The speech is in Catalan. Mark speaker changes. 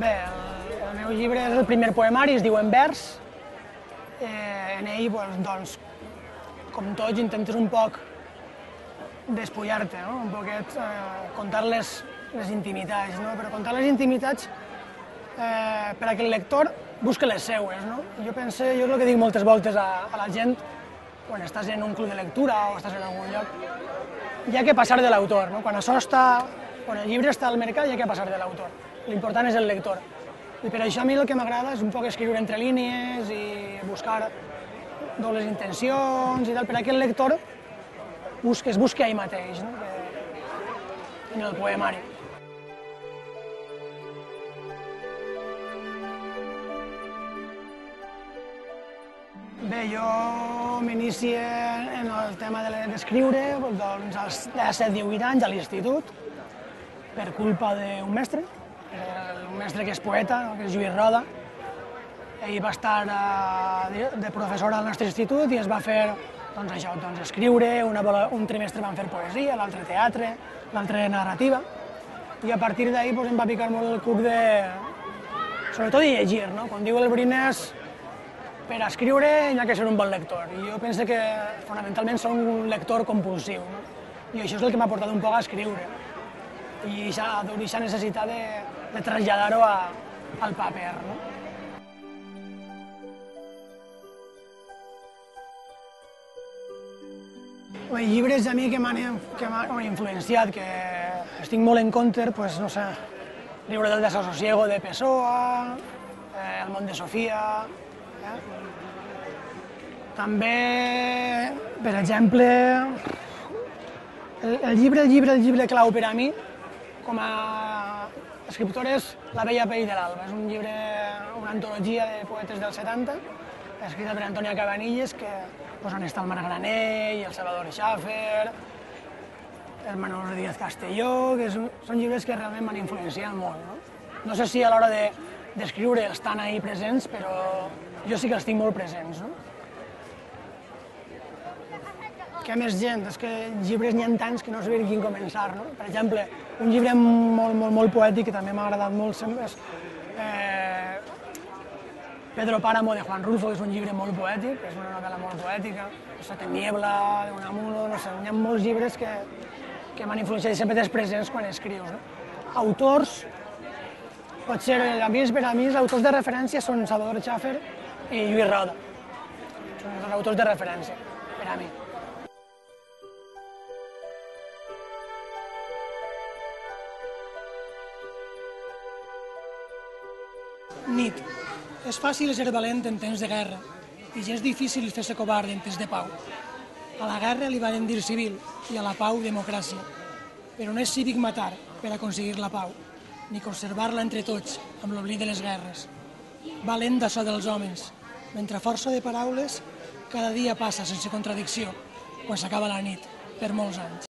Speaker 1: Bé, el meu llibre és el primer poemari, es diu En vers. En ell, doncs, com tots, intentes un poc despullar-te, no? Un poquet contar les intimitats, no? Però contar les intimitats per a que el lector busque les seues, no? Jo és el que dic moltes voltes a la gent, quan estàs en un club de lectura o estàs en algun lloc, hi ha que passar de l'autor, no? Quan el llibre està al mercat, hi ha que passar de l'autor. L'important és el lector. I per això a mi el que m'agrada és un poc escriure entre línies i buscar dobles intencions i tal, per a que el lector es busqui a ell mateix, no? En el poemari. Bé, jo m'inicio en el tema d'escriure doncs, als 17-18 anys a l'institut, per culpa d'un mestre, un mestre que és poeta, que és Lluís Roda. Ell va estar de professor al nostre institut i es va fer escriure, un trimestre vam fer poesia, l'altre teatre, l'altre narrativa, i a partir d'ahir em va picar molt el cuc sobretot de llegir, no? Com diu el Brines, per a escriure hi ha que ser un bon lector, i jo penso que fonamentalment soc un lector compulsiu, no? I això és el que m'ha portat un poc a escriure, i aquesta necessitat de traslladar-ho al paper, no? Llibres a mi que m'han influenciat, que estic molt en compte, doncs, no sé, el llibre del Desasosiego de Pessoa, El món de Sofia. També, per exemple, el llibre clau per a mi, com a escriptor, és La vella pell de l'alba. És un llibre, una antologia de poetes dels 70, escrita per Antònia Cabanilles, on està el Marc Granell, el Salvador Schaffer, el Manuel Rodríguez Castelló, que són llibres que realment m'han influenciat molt, no? No sé si a l'hora d'escriure estan ahí presents, però jo sí que els tinc molt presents, no? Què més gent? És que llibres n'hi ha tants que no sé per quin començar, no? Per exemple, un llibre molt poètic que també m'ha agradat molt sempre és Pedro Páramo de Juan Rulfo, que és un llibre molt poètic, és una novel·la molt poètica, Sete Niebla, de Unamuno, no sé, hi ha molts llibres que m'han influenciat i sempre tens presents quan escrius, no? Autors, potser per a mi els autors de referència són Salvador Schaffer i Lluís Roda. Són els autors de referència, per a mi. Nit. És fàcil ser valent en temps de guerra i ja és difícil fer-se covard en temps de pau. A la guerra li van dir civil i a la pau democràcia. Però no és cívic matar per aconseguir la pau, ni conservar-la entre tots amb l'oblit de les guerres. Valent d'això dels homes, mentre força de paraules cada dia passa sense contradicció quan s'acaba la nit per molts anys.